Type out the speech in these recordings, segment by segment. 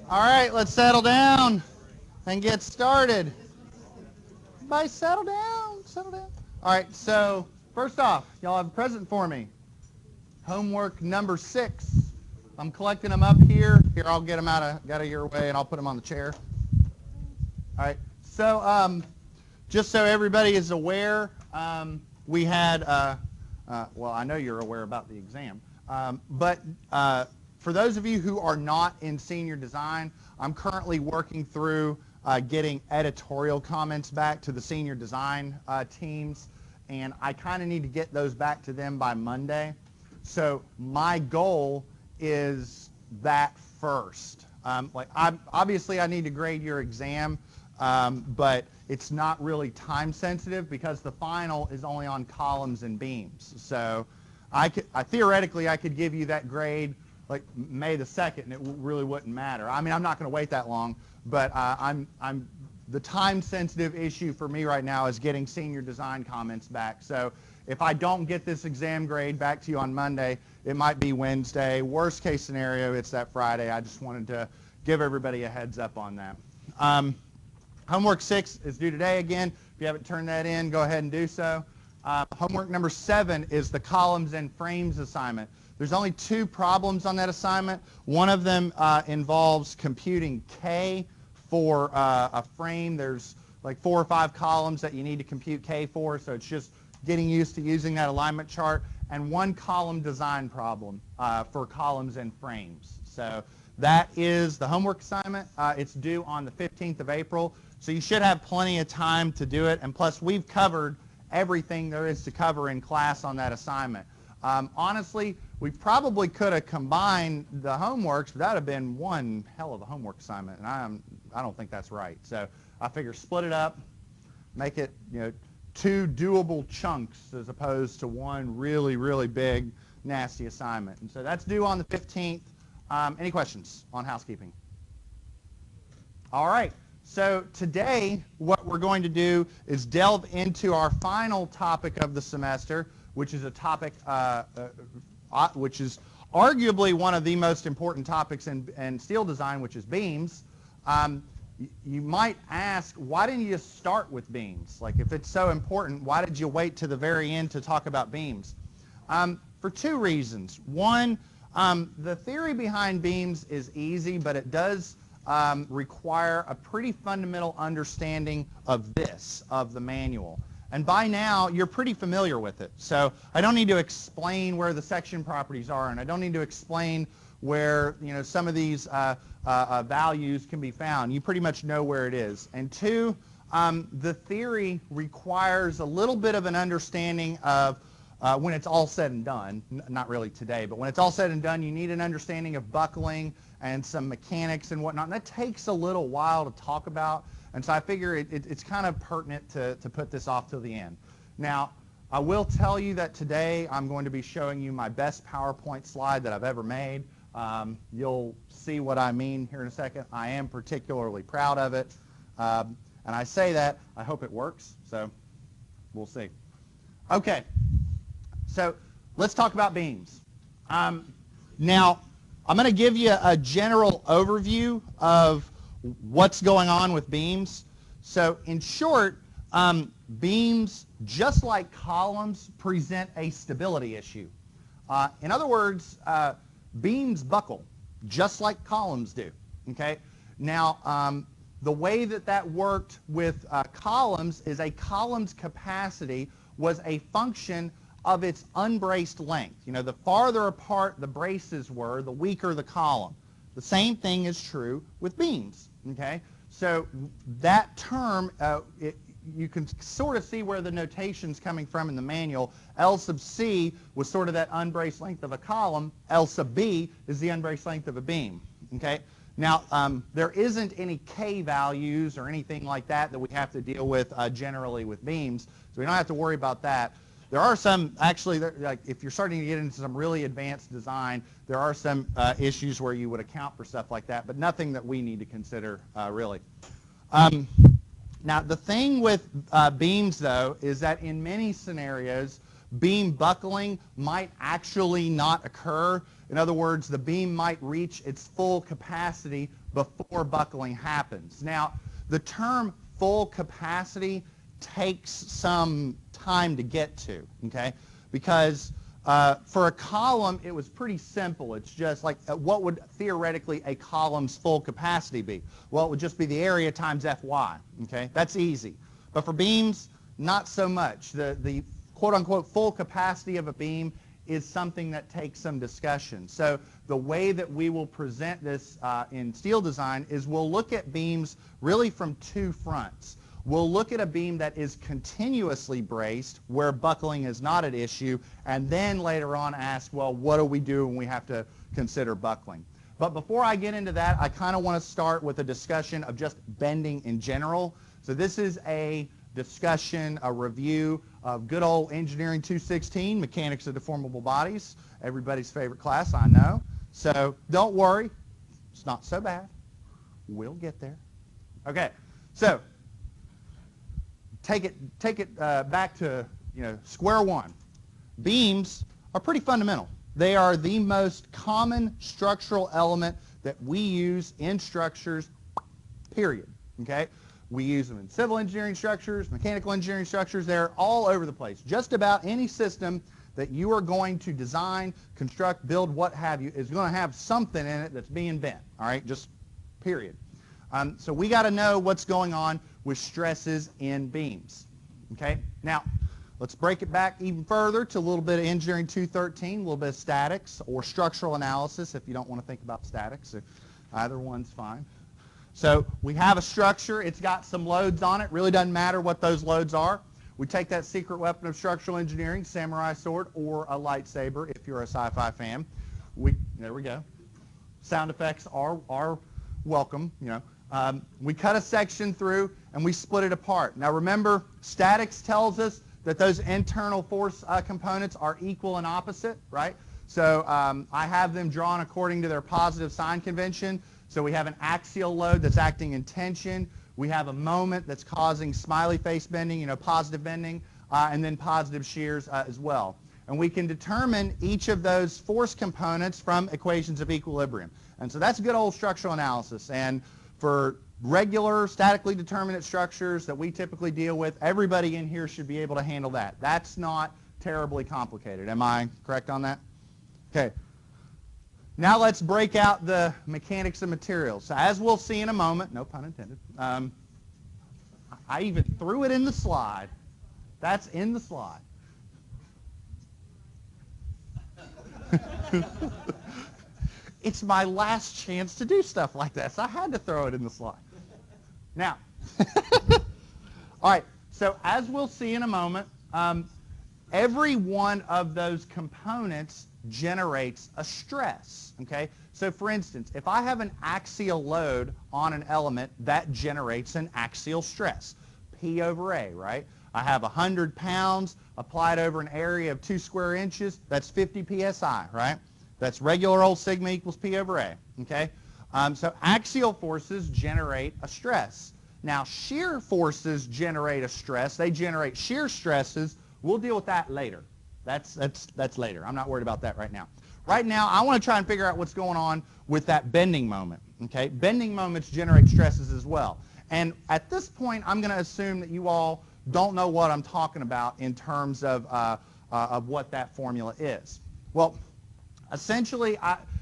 All right, let's settle down and get started. Everybody settle down, settle down. All right, so first off, y'all have a present for me. Homework number 6. I'm collecting them up here. Here, I'll get them out of your way, and I'll put them on the chair. All right, so just so everybody is aware, we had, well, I know you're aware about the exam, but for those of you who are not in senior design, I'm currently working through getting editorial comments back to the senior design teams, and I kind of need to get those back to them by Monday. So my goal is that first. Obviously I need to grade your exam, but it's not really time sensitive because the final is only on columns and beams. So theoretically I could give you that grade like May the 2nd, and it really wouldn't matter. I mean, I'm not going to wait that long, but the time-sensitive issue for me right now is getting senior design comments back. So if I don't get this exam grade back to you on Monday, it might be Wednesday. Worst case scenario, it's that Friday. I just wanted to give everybody a heads up on that. Homework 6 is due today again. If you haven't turned that in, go ahead and do so. Homework number 7 is the columns and frames assignment. There's only 2 problems on that assignment. One of them involves computing K for a frame. There's like 4 or 5 columns that you need to compute K for, so it's just getting used to using that alignment chart, and 1 column design problem for columns and frames. So that is the homework assignment. It's due on the 15th of April, so you should have plenty of time to do it, and plus we've covered everything there is to cover in class on that assignment. Honestly, we probably could have combined the homeworks, but that would have been one hell of a homework assignment, and I don't think that's right. So I figure split it up, make it 2 doable chunks as opposed to one really, really big, nasty assignment. And so that's due on the 15th. Any questions on housekeeping? All right. So today what we're going to do is delve into our final topic of the semester, which is a topic which is arguably one of the most important topics in steel design, which is beams. You might ask, why didn't you just start with beams? Like, if it's so important, why did you wait to the very end to talk about beams? For 2 reasons. One, the theory behind beams is easy, but it does require a pretty fundamental understanding of the manual. And by now, you're pretty familiar with it. So I don't need to explain where the section properties are, and I don't need to explain where some of these values can be found. You pretty much know where it is. And 2, the theory requires a little bit of an understanding of when it's all said and done. Not really today, but when it's all said and done, you need an understanding of buckling and some mechanics and whatnot. And that takes a little while to talk about. And so I figure it's kind of pertinent to put this off till the end. Now, I will tell you that today I'm going to be showing you my best PowerPoint slide that I've ever made. You'll see what I mean here in a second. I am particularly proud of it. And I say that, I hope it works. So we'll see. Okay, so let's talk about beams. Now, I'm going to give you a general overview of what's going on with beams. So in short, beams, just like columns, present a stability issue. In other words, beams buckle, just like columns do. Okay. Now, the way that worked with columns is a column's capacity was a function of its unbraced length. The farther apart the braces were, the weaker the column. The same thing is true with beams. Okay, so that term, you can sort of see where the notation's coming from in the manual. L sub C was sort of that unbraced length of a column. L sub B is the unbraced length of a beam. Okay, now there isn't any K values or anything like that we have to deal with generally with beams, so we don't have to worry about that. There are some, actually, like if you're starting to get into some really advanced design, there are some issues where you would account for stuff like that, but nothing that we need to consider really. Now, the thing with beams, though, is that in many scenarios, beam buckling might actually not occur In other words, the beam might reach its full capacity before buckling happens. Now, the term full capacity takes some time to get to, okay? Because for a column, it was pretty simple. It's just like, what would theoretically a column's full capacity be? Well, it would just be the area times Fy, okay? That's easy. But for beams, not so much. The quote-unquote full capacity of a beam is something that takes some discussion. So the way that we will present this in steel design is we'll look at beams really from two fronts. We'll look at a beam that is continuously braced, where buckling is not an issue, and then later on ask, well, what do we do when we have to consider buckling? But before I get into that, I kind of want to start with a discussion of just bending in general. So this is a discussion, a review of good old Engineering 216, Mechanics of Deformable Bodies, everybody's favorite class, I know. So don't worry, it's not so bad. We'll get there. Okay, so take it back to square one. Beams are pretty fundamental. They are the most common structural element that we use in structures, period. Okay? We use them in civil engineering structures, mechanical engineering structures. They're all over the place. Just about any system that you are going to design, construct, build, what have you, is going to have something in it that's being bent. All right? Just period. So we got to know what's going on with stresses in beams. Okay? Now, let's break it back even further to a little bit of Engineering 213, a little bit of statics or structural analysis if you don't want to think about statics. Either one's fine. So we have a structure. It's got some loads on it. Really doesn't matter what those loads are. We take that secret weapon of structural engineering, samurai sword or a lightsaber if you're a sci-fi fan. There we go. Sound effects are welcome, we cut a section through and we split it apart. Now remember, statics tells us that those internal force components are equal and opposite, right? So I have them drawn according to their positive sign convention. So we have an axial load that's acting in tension. We have a moment that's causing smiley face bending, positive bending, and then positive shears as well. And we can determine each of those force components from equations of equilibrium. And so that's good old structural analysis. And for regular statically determinate structures that we typically deal with, everybody in here should be able to handle that. That's not terribly complicated. Am I correct on that? Okay. Now let's break out the mechanics of materials. So as we'll see in a moment, no pun intended, I even threw it in the slide. That's in the slide. It's my last chance to do stuff like that, so I had to throw it in the slide. Now, all right, so as we'll see in a moment, every one of those components generates a stress, okay? So for instance, if I have an axial load on an element, that generates an axial stress, P over A, right? I have 100 pounds applied over an area of 2 square inches, that's 50 psi, right? That's regular old sigma equals P over A, okay? So axial forces generate a stress. Now shear forces generate a stress. They generate shear stresses. We'll deal with that later. That's later. I'm not worried about that right now. Right now, I want to try and figure out what's going on with that bending moment, okay? Bending moments generate stresses as well. And at this point, I'm going to assume that you all don't know what I'm talking about in terms of what that formula is. Well, essentially,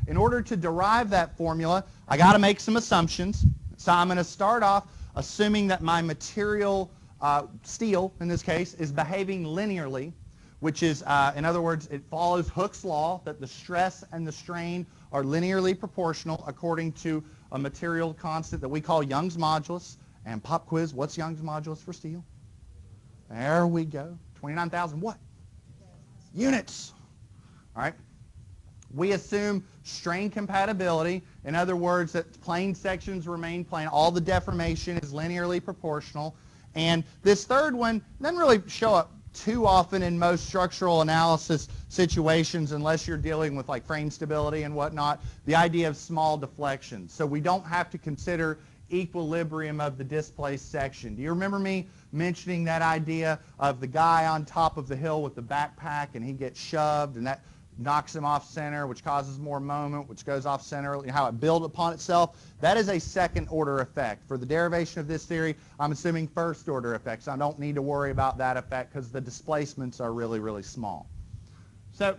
in order to derive that formula, I got to make some assumptions. So I'm going to start off assuming that my material, steel in this case, is behaving linearly, which is, in other words, it follows Hooke's law that the stress and the strain are linearly proportional according to a material constant that we call Young's modulus. And pop quiz, what's Young's modulus for steel? There we go. 29,000 what? Units. All right. We assume strain compatibility. In other words, that plane sections remain plane. All the deformation is linearly proportional. And this third one doesn't really show up too often in most structural analysis situations unless you're dealing with like frame stability and whatnot, the idea of small deflections. So we don't have to consider equilibrium of the displaced section. Do you remember me mentioning that idea of the guy on top of the hill with the backpack and he gets shoved, and that knocks them off center, which causes more moment, which goes off center, how it builds upon itself. That is a second order effect. For the derivation of this theory, I'm assuming first order effects. I don't need to worry about that effect because the displacements are really, really small. So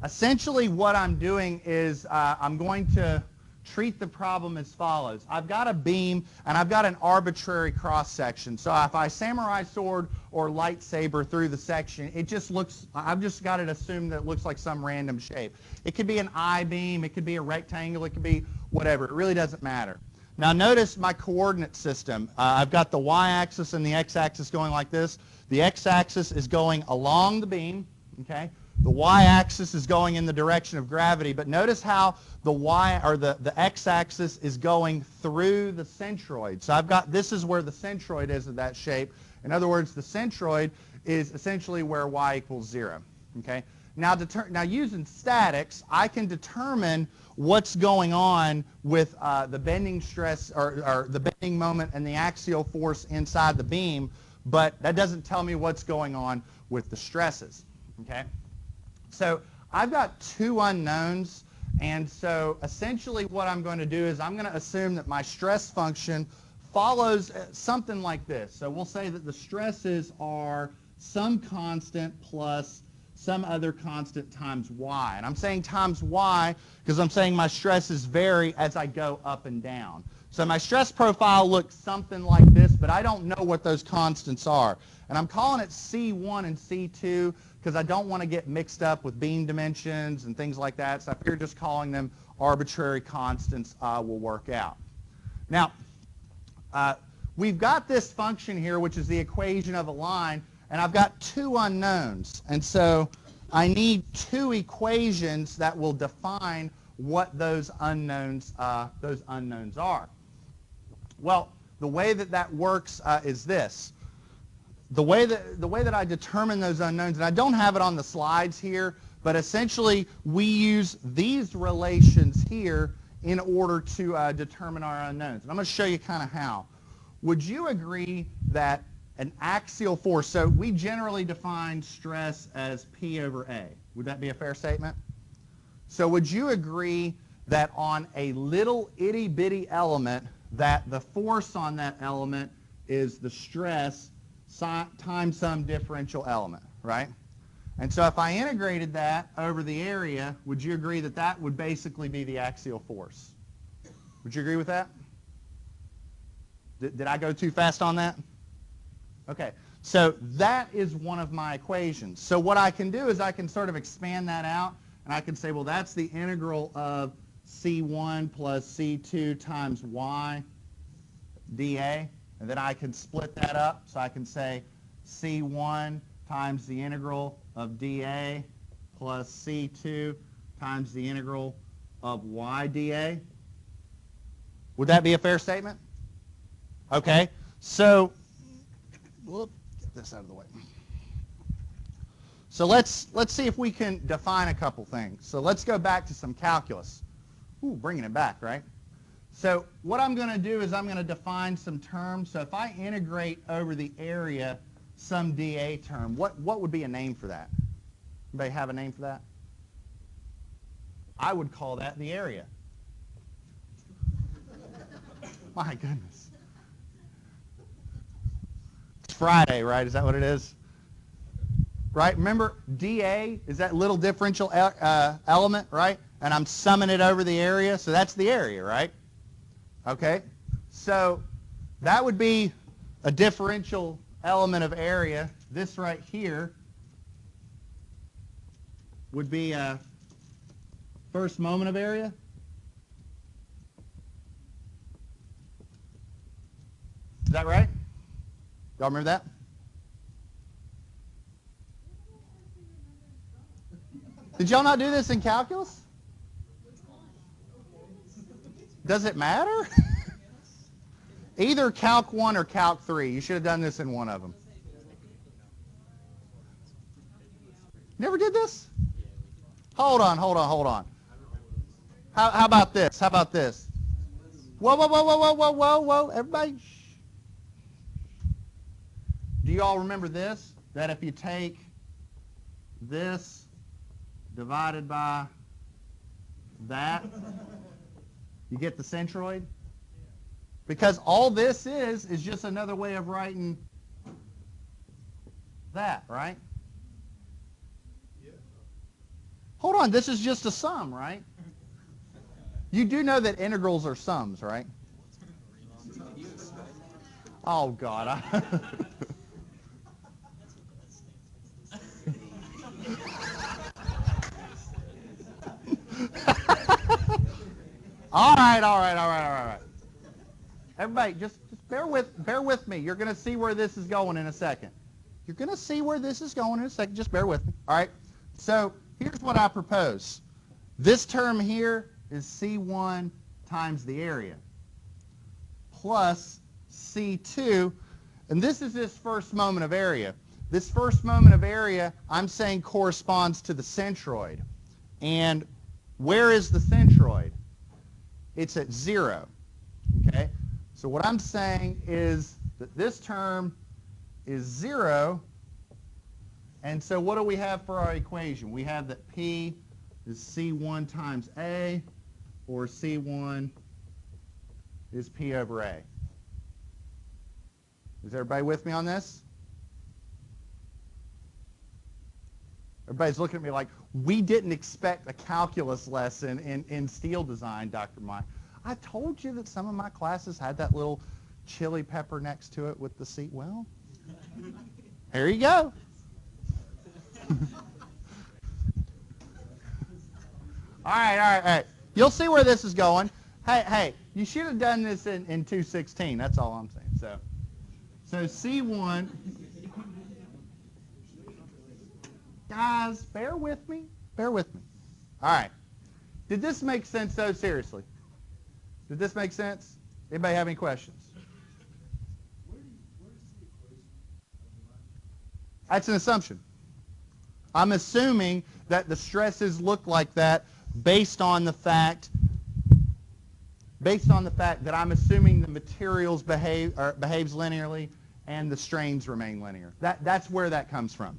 essentially what I'm doing is I'm going to treat the problem as follows. I've got a beam and I've got an arbitrary cross section. So if I samurai sword or lightsaber through the section, it just looks, I've just got it assumed that it looks like some random shape. It could be an I-beam, it could be a rectangle, it could be whatever. It really doesn't matter. Now notice my coordinate system. I've got the y-axis and the x-axis going like this. The x-axis is going along the beam, okay? The y-axis is going in the direction of gravity, but notice how the x-axis is going through the centroid. So I've got, this is where the centroid is of that shape. In other words, the centroid is essentially where y equals 0. Okay? Now using statics, I can determine what's going on with the bending stress or the bending moment and the axial force inside the beam, but that doesn't tell me what's going on with the stresses. Okay? So I've got two unknowns, and so essentially what I'm going to do is I'm going to assume that my stress function follows something like this. So we'll say that the stresses are some constant plus some other constant times y. And I'm saying times y because I'm saying my stresses vary as I go up and down. So my stress profile looks something like this, but I don't know what those constants are. And I'm calling it C1 and C2 because I don't want to get mixed up with beam dimensions and things like that. So I figure just calling them arbitrary constants will work out. Now, we've got this function here, which is the equation of a line, and I've got two unknowns. And so I need two equations that will define what those unknowns are. Well, the way that works is this. The way that I determine those unknowns, and I don't have it on the slides here, but essentially we use these relations here in order to determine our unknowns. And I'm going to show you kind of how. Would you agree that an axial force, so we generally define stress as P over A. Would that be a fair statement? So would you agree that on a little itty-bitty element, that the force on that element is the stress times some differential element, right? And so if I integrated that over the area, would you agree that that would basically be the axial force? Would you agree with that? Did I go too fast on that? Okay, so that is one of my equations. So what I can do is I can sort of expand that out, and I can say, well, that's the integral of C1 plus C2 times y dA. And then I can split that up. So I can say C1 times the integral of dA plus C2 times the integral of y dA. Would that be a fair statement? Okay, so get this out of the way. So let's see if we can define a couple things. So let's go back to some calculus. Ooh, bringing it back, right? So what I'm going to do is I'm going to define some terms. So if I integrate over the area some dA term, what would be a name for that? Anybody have a name for that? I would call that the area. My goodness. It's Friday, right? Is that what it is? Right? Remember, dA is that little differential element, right? And I'm summing it over the area, so that's the area, right? Okay, so that would be a differential element of area. This right here would be a first moment of area. Is that right? Y'all remember that? Did y'all not do this in calculus? Does it matter? Either Calc 1 or Calc 3. You should have done this in one of them. Never did this? Hold on. How about this? Whoa. Everybody. Do you all remember this? That if you take this divided by that. You get the centroid? Because all this is just another way of writing that, right? Yeah. Hold on, this is just a sum, right? You do know that integrals are sums, right? Oh, God. All right. Everybody, just bear with me. You're going to see where this is going in a second. You're going to see where this is going in a second. Just bear with me. All right? So here's what I propose. This term here is C1 times the area plus C2, and this is this first moment of area. This first moment of area, I'm saying, corresponds to the centroid. And where is the centroid? It's at 0. Okay? So what I'm saying is that this term is 0. And so what do we have for our equation? We have that P is C1 times A, or C1 is P over A. Is everybody with me on this? Everybody's looking at me like, we didn't expect a calculus lesson in steel design, Dr. Mike. I told you that some of my classes had that little chili pepper next to it with the C. Well, there you go. All right. You'll see where this is going. Hey, you should have done this in 216. That's all I'm saying. So C1, guys, bear with me. All right. Did this make sense, though, seriously? Did this make sense? Anybody have any questions? Where's the equation of the line? That's an assumption. I'm assuming that the stresses look like that based on the fact that I'm assuming the materials behaves linearly and the strains remain linear. That's where that comes from.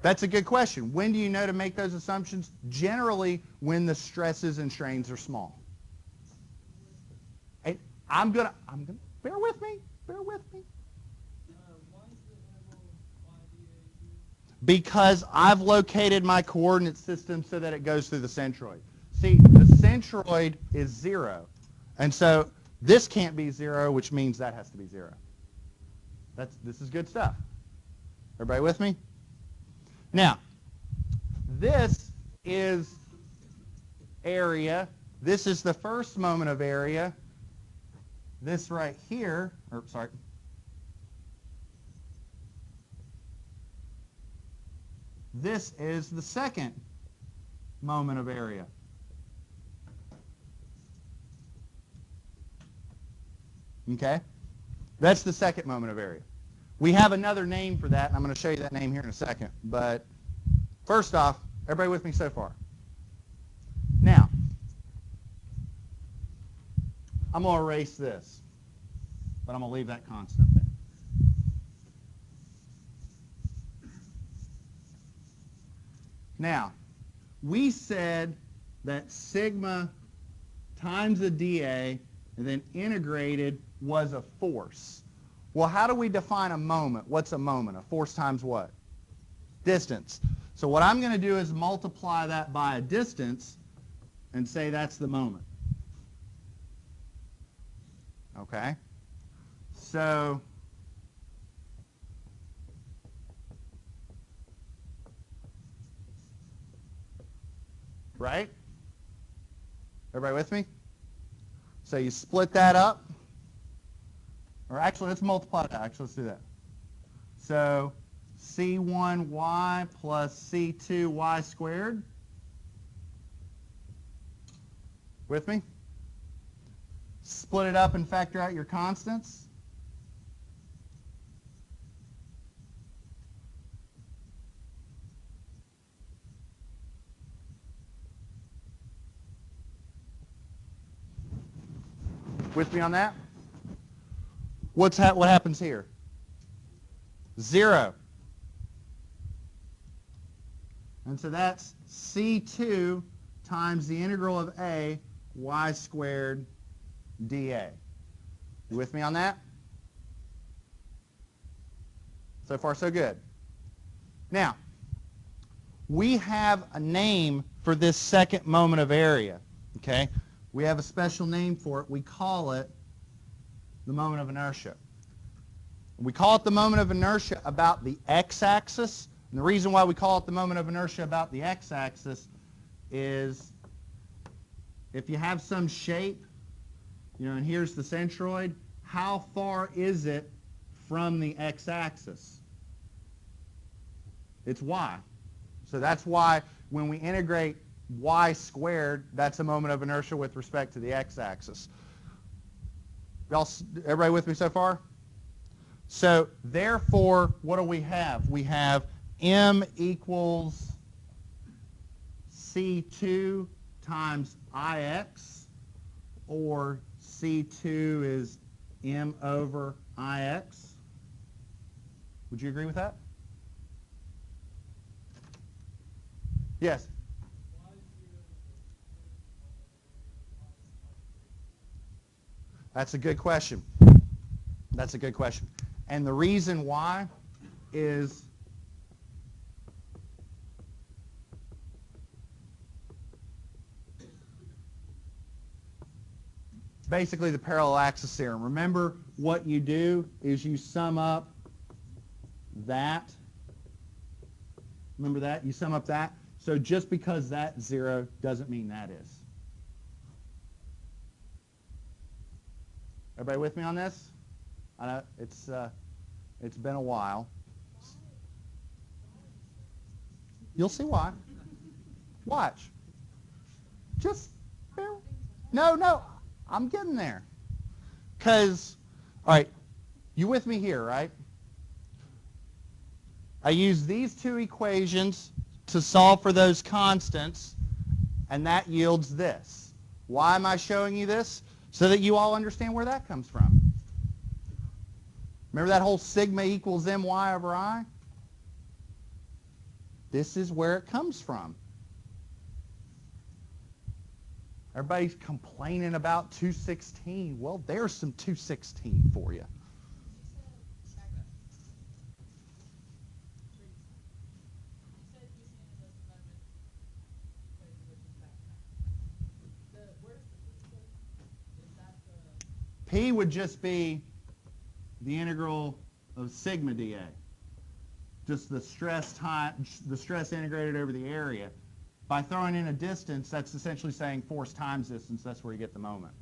That's a good question. When do you know to make those assumptions? Generally, when the stresses and strains are small. And I'm gonna bear with me. Because I've located my coordinate system so that it goes through the centroid. See, the centroid is 0. And so this can't be 0, which means that has to be 0. This is good stuff. Everybody with me? Now, this is area. This is the first moment of area. This right here, this is the second moment of area. Okay? That's the second moment of area. We have another name for that, and I'm going to show you that name here in a second. But first off, everybody with me so far? Now, I'm going to erase this, but I'm going to leave that constant there. Now, we said that sigma times a dA and then integrated was a force. Well, how do we define a moment? What's a moment? A force times what? Distance. So what I'm going to do is multiply that by a distance and say that's the moment. Okay? So right? Everybody with me? So you split that up. Or actually, let's multiply that. Let's do that. So C1y plus C2y squared. With me? Split it up and factor out your constants. With me on that? What happens here? 0. And so that's C2 times the integral of A y squared dA. You with me on that? So far, so good. Now, we have a name for this second moment of area, okay? We have a special name for it. We call it the moment of inertia. We call it the moment of inertia about the x-axis. And the reason why we call it the moment of inertia about the x-axis is if you have some shape, and here's the centroid, how far is it from the x-axis? It's y. So that's why when we integrate y squared, that's a moment of inertia with respect to the x-axis. Everybody with me so far? So therefore, what do we have? We have m equals C2 times Ix, or C2 is m over Ix. Would you agree with that? Yes. That's a good question. That's a good question. And the reason why is basically the parallel axis theorem. Remember, what you do is you sum up that. Remember that? You sum up that. So just because that's 0 doesn't mean that is. Everybody with me on this? I know it's been a while. You'll see why. Watch. Just no, I'm getting there. Because, all right, you with me here, right? I use these two equations to solve for those constants, and that yields this. Why am I showing you this? So that you all understand where that comes from. Remember that whole sigma equals my over I? This is where it comes from. Everybody's complaining about 216. Well, there's some 216 for you. P would just be the integral of sigma dA. Just the stress integrated over the area. By throwing in a distance, that's essentially saying force times distance. That's where you get the moment.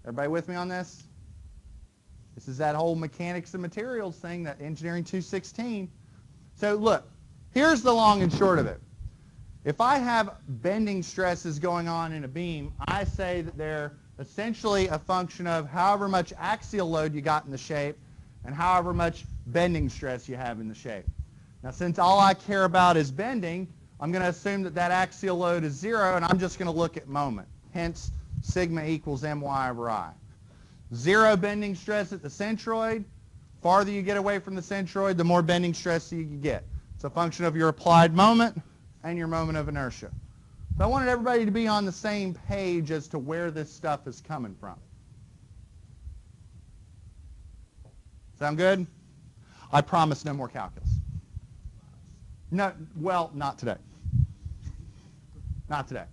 Everybody with me on this? This is that whole mechanics of materials thing, that engineering 216. So look, here's the long and short of it. If I have bending stresses going on in a beam, I say that they're essentially a function of however much axial load you got in the shape and however much bending stress you have in the shape. Now, since all I care about is bending, I'm going to assume that that axial load is 0, and I'm just going to look at moment. Hence, sigma equals my over I. 0 bending stress at the centroid. Farther you get away from the centroid, the more bending stress you get. It's a function of your applied moment and your moment of inertia. So I wanted everybody to be on the same page as to where this stuff is coming from. Sound good? I promise no more calculus. No, well, not today. Not today.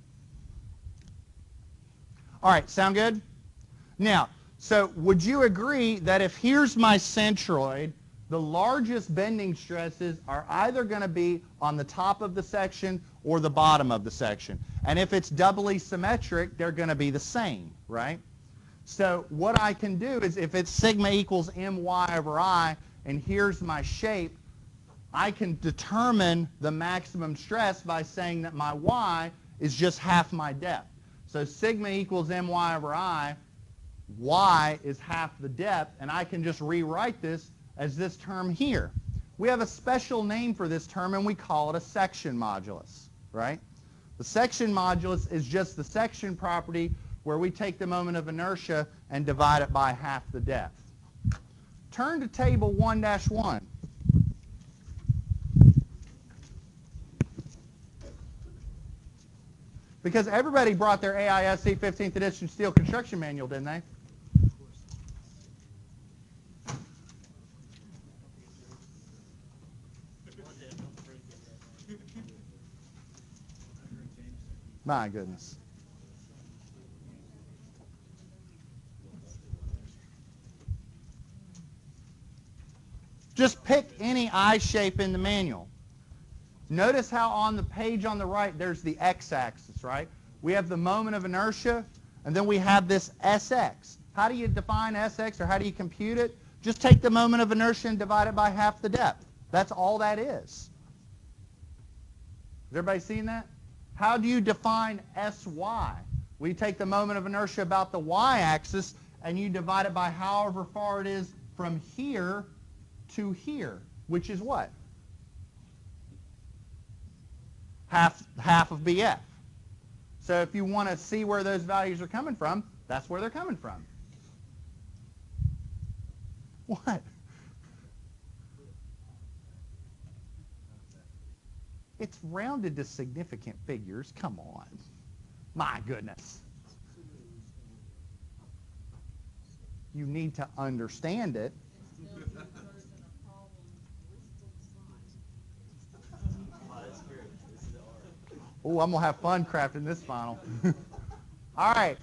All right, sound good? Now, so would you agree that if here's my centroid, the largest bending stresses are either going to be on the top of the section or the bottom of the section. And if it's doubly symmetric, they're going to be the same, right? So what I can do is if it's sigma equals my over I, and here's my shape, I can determine the maximum stress by saying that my y is just half my depth. So sigma equals my over I, y is half the depth, and I can just rewrite this as this term here. We have a special name for this term, and we call it a section modulus, right? The section modulus is just the section property where we take the moment of inertia and divide it by half the depth. Turn to table 1-1. Because everybody brought their AISC 15th edition steel construction manual, didn't they? My goodness. Just pick any eye shape in the manual. Notice how on the page on the right, there's the x-axis, right? We have the moment of inertia, and then we have this SX. How do you define SX, or how do you compute it? Just take the moment of inertia and divide it by half the depth. That's all that is. Has everybody seen that? How do you define SY? We take the moment of inertia about the y-axis, and you divide it by however far it is from here to here, which is what? Half of BF. So if you want to see where those values are coming from, that's where they're coming from. What? It's rounded to significant figures. Come on. My goodness. You need to understand it. Oh, I'm going to have fun crafting this final. All right.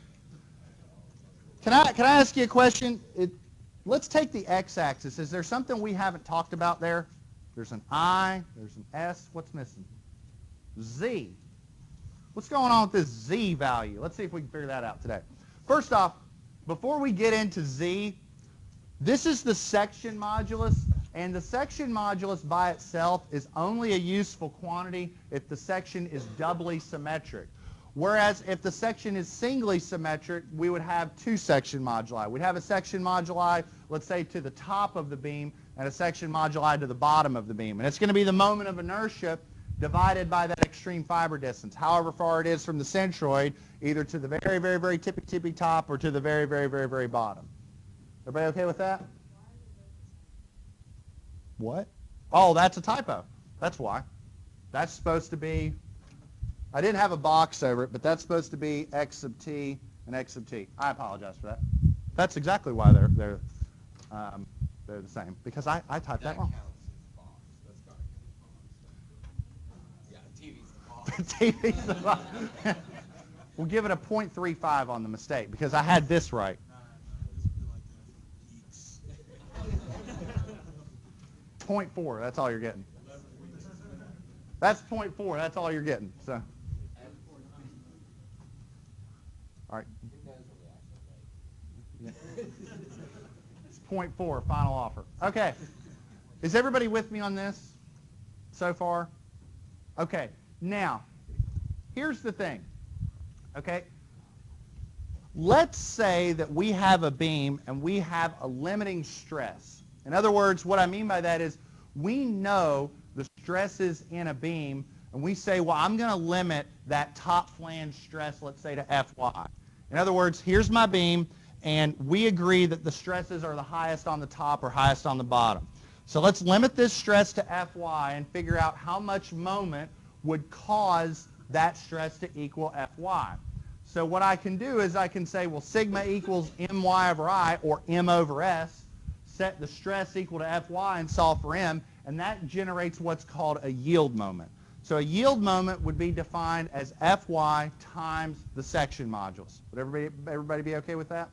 Can I ask you a question? Let's take the x-axis. Is there something we haven't talked about there? There's an I, there's an S. What's missing? Z. What's going on with this Z value? Let's see if we can figure that out today. First off, before we get into Z, this is the section modulus, and the section modulus by itself is only a useful quantity if the section is doubly symmetric. Whereas if the section is singly symmetric, we would have two section moduli. We'd have a section moduli, let's say, to the top of the beam, and a section moduli to the bottom of the beam. And it's going to be the moment of inertia divided by that extreme fiber distance, however far it is from the centroid, either to the very, very, very tippy top or to the very, very, very, very bottom. Everybody okay with that? What? Oh, that's a typo. That's why. That's supposed to be, I didn't have a box over it, but that's supposed to be x sub t and x sub t. I apologize for that. That's exactly why they're the same, because I typed that wrong. TV's the box. We'll give it a 0.35 on the mistake, because I had this right. 0.4, that's all you're getting. That's 0.4, that's all you're getting. So, all right. Yeah. It's 0.4, final offer. Okay. Is everybody with me on this so far? Okay. Now, here's the thing. Okay. Let's say that we have a beam and we have a limiting stress. In other words, what I mean by that is we know the stresses in a beam, and we say, well, I'm going to limit that top flange stress, let's say, to Fy. In other words, here's my beam, and we agree that the stresses are the highest on the top or highest on the bottom. So let's limit this stress to Fy and figure out how much moment would cause that stress to equal Fy. So what I can do is I can say, well, sigma equals My over I, or M over S, set the stress equal to Fy and solve for M, and that generates what's called a yield moment. So a yield moment would be defined as Fy times the section modulus. Would everybody be okay with that?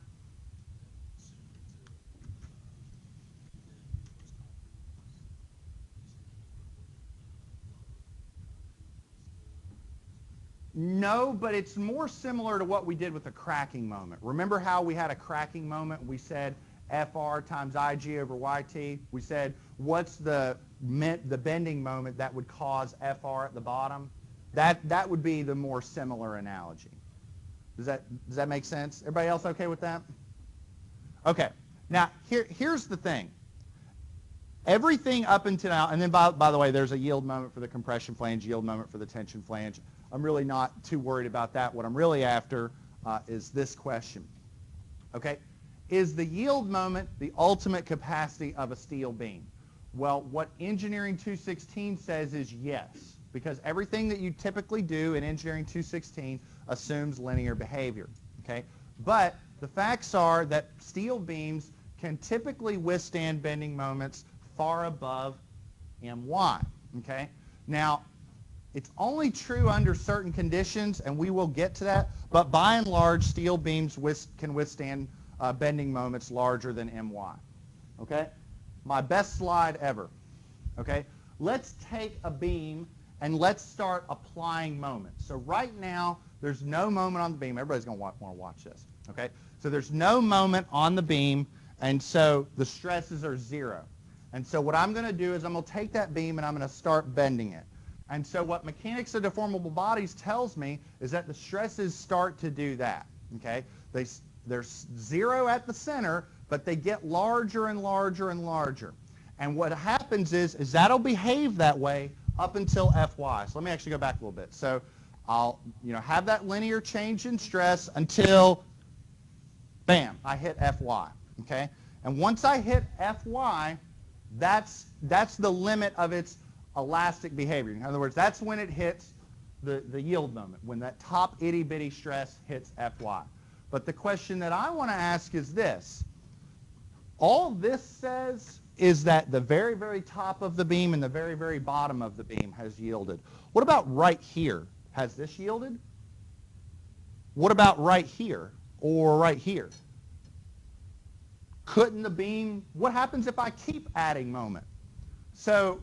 No, but it's more similar to what we did with the cracking moment. Remember how we had a cracking moment? We said Fr times Ig over Yt. We said, what's the bending moment that would cause Fr at the bottom? That would be the more similar analogy. Does that make sense? Everybody else okay with that? Okay. Now, here's the thing. Everything up until now, and then by the way, there's a yield moment for the compression flange, yield moment for the tension flange. I'm really not too worried about that. What I'm really after is this question. Okay? Is the yield moment the ultimate capacity of a steel beam? Well, what Engineering 216 says is yes. because everything that you typically do in Engineering 216 assumes linear behavior. Okay? But the facts are that steel beams can typically withstand bending moments far above my. Okay? Now, it's only true under certain conditions, and we will get to that, but by and large, steel beams can withstand bending moments larger than my. Okay? My best slide ever. Okay? Let's take a beam and let's start applying moment. So right now, there's no moment on the beam. Everybody's going to want to watch this. Okay? So there's no moment on the beam, and so the stresses are 0. And so what I'm going to do is I'm going to take that beam and I'm going to start bending it. And so what mechanics of deformable bodies tells me is that the stresses start to do that. Okay? There's 0 at the center, but they get larger and larger and larger. And what happens is that'll behave that way up until Fy. So let me actually go back a little bit. So I'll have that linear change in stress until, bam, I hit Fy. Okay? And once I hit Fy, that's the limit of its elastic behavior. In other words, that's when it hits the yield moment, when that top itty-bitty stress hits Fy. But the question that I want to ask is this. All this says is that the very, very top of the beam and the very, very bottom of the beam has yielded. What about right here? Has this yielded? What about right here or right here? Couldn't the beam, what happens if I keep adding moment? So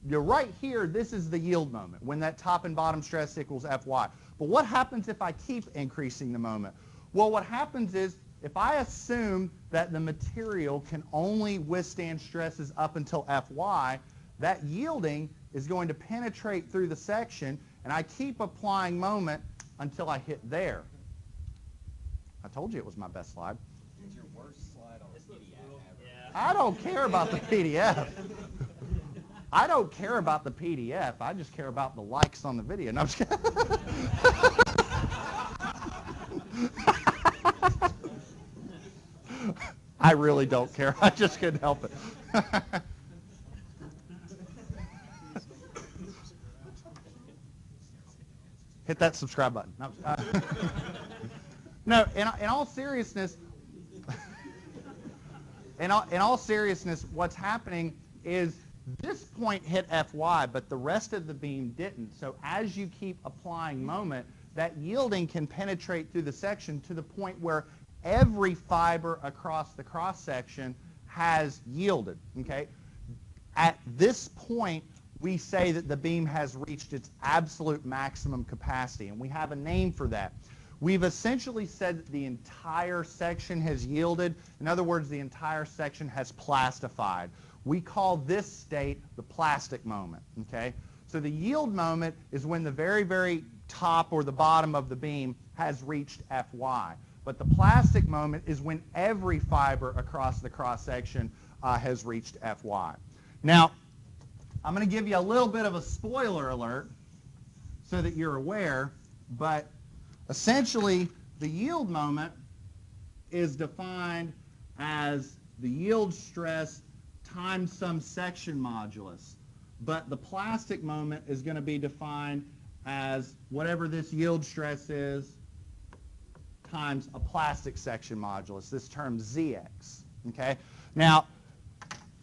you're right here, this is the yield moment, when that top and bottom stress equals Fy. But what happens if I keep increasing the moment? Well, what happens is, if I assume that the material can only withstand stresses up until Fy, that yielding is going to penetrate through the section, and I keep applying moment until I hit there. I told you it was my best slide. It's your worst slide on the PDF ever. I don't care about the PDF. I don't care about the PDF. I just care about the likes on the video. No, I'm just kidding. I really don't care. I just couldn't help it. Hit that subscribe button. No, in all seriousness, in all seriousness, what's happening is this point hit Fy, but the rest of the beam didn't. So as you keep applying moment, that yielding can penetrate through the section to the point where every fiber across the cross-section has yielded. Okay? At this point, we say that the beam has reached its absolute maximum capacity, and we have a name for that. We've essentially said that the entire section has yielded. In other words, the entire section has plastified. We call this state the plastic moment. Okay? So the yield moment is when the very, very top or the bottom of the beam has reached Fy. But the plastic moment is when every fiber across the cross-section has reached Fy. Now, I'm going to give you a little bit of a spoiler alert so that you're aware, but essentially the yield moment is defined as the yield stress times some section modulus. But the plastic moment is going to be defined as whatever this yield stress is times a plastic section modulus, this term Zx. Okay? Now,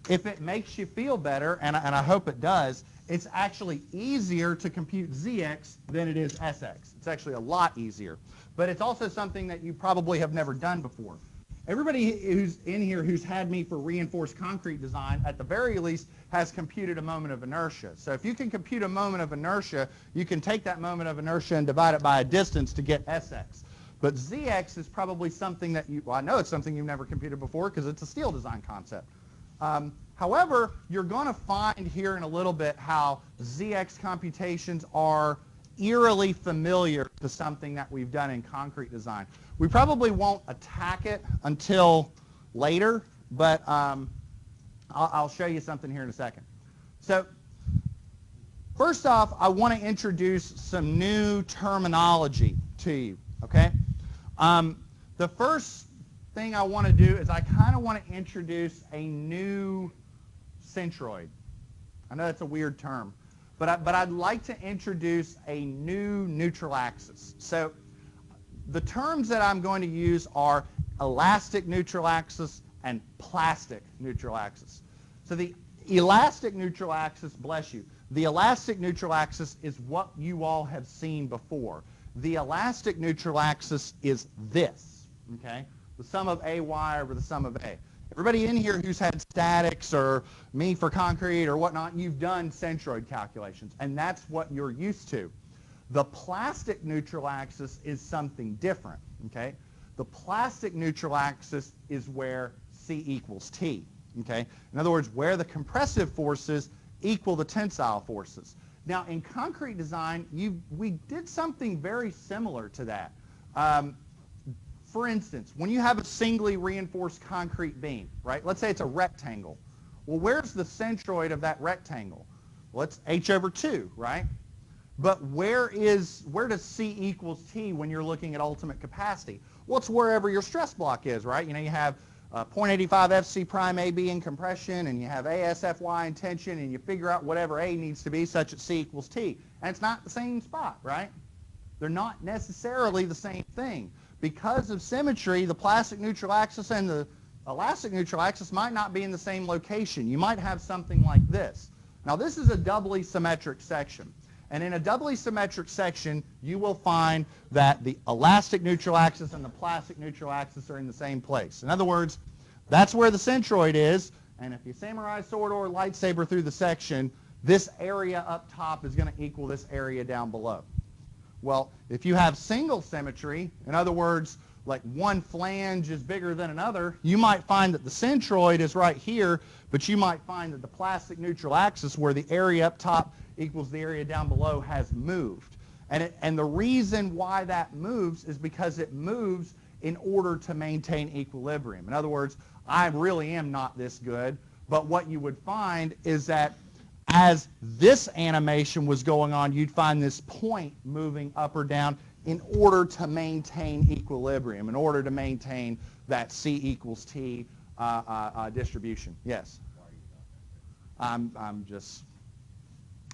if it makes you feel better, and I hope it does, it's actually easier to compute Zx than it is Sx. It's actually a lot easier. But it's also something that you probably have never done before. Everybody who's in here who's had me for reinforced concrete design, at the very least, has computed a moment of inertia. So if you can compute a moment of inertia, you can take that moment of inertia and divide it by a distance to get Sx. But Zx is probably something that well, I know it's something you've never computed before because it's a steel design concept. However, you're going to find here in a little bit how Zx computations are eerily familiar to something that we've done in concrete design. We probably won't attack it until later, but I'll show you something here in a second. So first off, I want to introduce some new terminology to you, okay? The first thing I want to do is I kind of want to introduce a new centroid. I know that's a weird term, but I'd like to introduce a new neutral axis. So the terms that I'm going to use are elastic neutral axis and plastic neutral axis. So the elastic neutral axis, bless you, the elastic neutral axis is what you all have seen before. The elastic neutral axis is this, okay? The sum of AY over the sum of A. Everybody in here who's had statics or me for concrete or whatnot, you've done centroid calculations, and that's what you're used to. The plastic neutral axis is something different, okay? The plastic neutral axis is where C equals T, okay? In other words, where the compressive forces equal the tensile forces. Now, in concrete design, we did something very similar to that. For instance, when you have a singly reinforced concrete beam, right? Let's say it's a rectangle. Well, where's the centroid of that rectangle? Well, it's H over 2, right? But where does C equals T when you're looking at ultimate capacity? Well, it's wherever your stress block is, right? You know, you have 0.85 FC prime AB in compression, and you have ASFY in tension, and you figure out whatever A needs to be such that C equals T. And it's not the same spot, right? They're not necessarily the same thing. Because of symmetry, the plastic neutral axis and the elastic neutral axis might not be in the same location. You might have something like this. Now, this is a doubly symmetric section. And in a doubly symmetric section, you will find that the elastic neutral axis and the plastic neutral axis are in the same place. In other words, that's where the centroid is. And if you samurai sword or lightsaber through the section, this area up top is going to equal this area down below. Well, if you have single symmetry, in other words, like one flange is bigger than another, you might find that the centroid is right here, but you might find that the plastic neutral axis, where the area up top equals the area down below, has moved. And the reason why that moves is because it moves in order to maintain equilibrium. In other words, I really am not this good, but what you would find is that as this animation was going on, you'd find this point moving up or down in order to maintain equilibrium, in order to maintain that C equals T distribution. Yes? I'm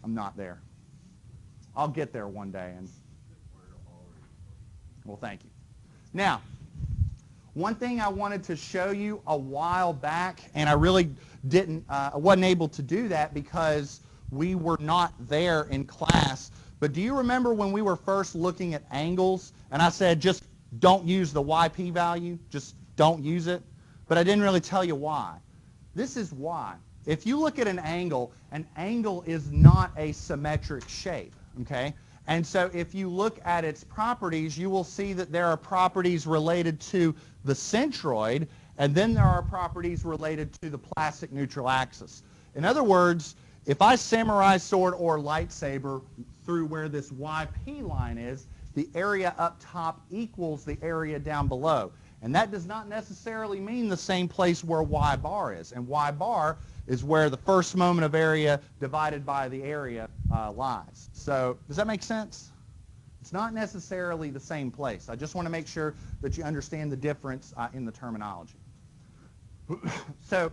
not there. I'll get there one day. And well, thank you. Now, one thing I wanted to show you a while back, and I really wasn't able to do that because we were not there in class, but do you remember when we were first looking at angles, and I said just don't use the YP value, just don't use it, but I didn't really tell you why. This is why. If you look at an angle is not a symmetric shape, okay? And so if you look at its properties, you will see that there are properties related to the centroid, and then there are properties related to the plastic neutral axis. In other words, if I samurai sword or lightsaber through where this YP line is, the area up top equals the area down below. And that does not necessarily mean the same place where Y bar is. And Y bar is where the first moment of area divided by the area lies. So does that make sense? It's not necessarily the same place. I just want to make sure that you understand the difference in the terminology. So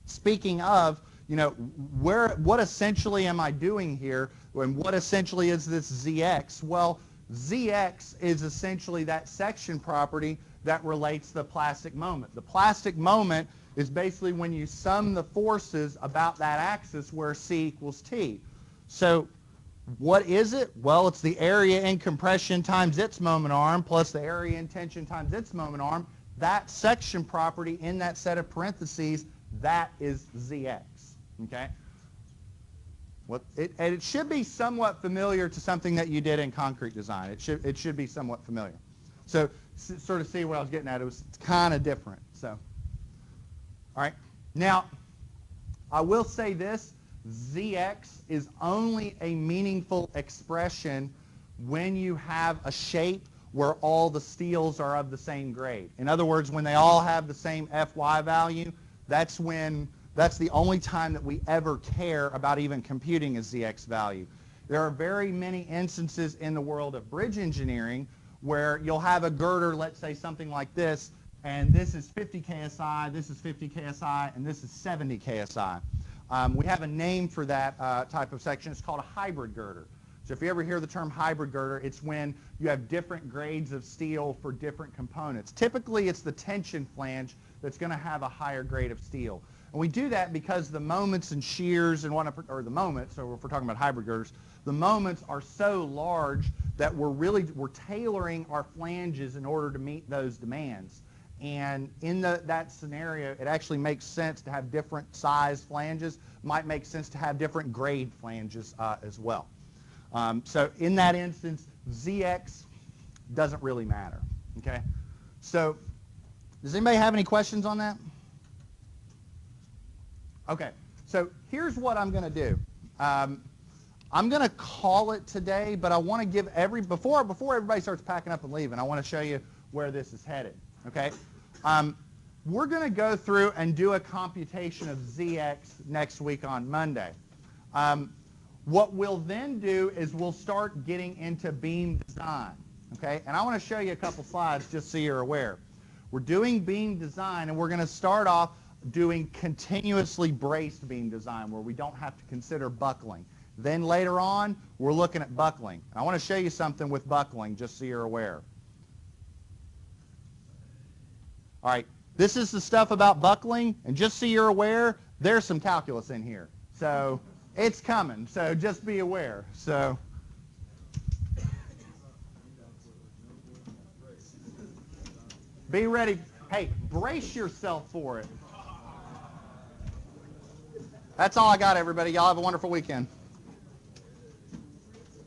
speaking of, you know, what essentially am I doing here, and what essentially is this ZX? Well, ZX is essentially that section property that relates to the plastic moment. The plastic moment is basically when you sum the forces about that axis where C equals T. So what is it? Well, it's the area in compression times its moment arm plus the area in tension times its moment arm. That section property in that set of parentheses, that is ZX. Okay? And it should be somewhat familiar to something that you did in concrete design. It should be somewhat familiar. So sort of see what I was getting at. It's kind of different. So, all right. Now, I will say this. ZX is only a meaningful expression when you have a shape where all the steels are of the same grade. In other words, when they all have the same FY value, that's the only time that we ever care about even computing a ZX value. There are very many instances in the world of bridge engineering where you'll have a girder, let's say something like this, and this is 50 KSI, this is 50 KSI, and this is 70 KSI. We have a name for that type of section. It's called a hybrid girder. So if you ever hear the term hybrid girder, it's when you have different grades of steel for different components. Typically, it's the tension flange that's going to have a higher grade of steel. And we do that because the moments and shears and or the moments, so if we're talking about hybrid girders, the moments are so large that we're tailoring our flanges in order to meet those demands. And in that scenario, it actually makes sense to have different size flanges. Might make sense to have different grade flanges as well. So in that instance, ZX doesn't really matter. Okay. So does anybody have any questions on that? Okay. So here's what I'm going to do. I'm going to call it today, but I want to give before everybody starts packing up and leaving, I want to show you where this is headed. Okay. We're going to go through and do a computation of ZX next week on Monday. What we'll then do is we'll start getting into beam design. Okay. And I want to show you a couple slides just so you're aware. We're doing beam design, and we're going to start off doing continuously braced beam design where we don't have to consider buckling. Then later on, we're looking at buckling. I want to show you something with buckling just so you're aware. All right, this is the stuff about buckling, and just so you're aware, there's some calculus in here. So it's coming, so just be aware. So be ready. Hey, brace yourself for it. That's all I got, everybody. Y'all have a wonderful weekend.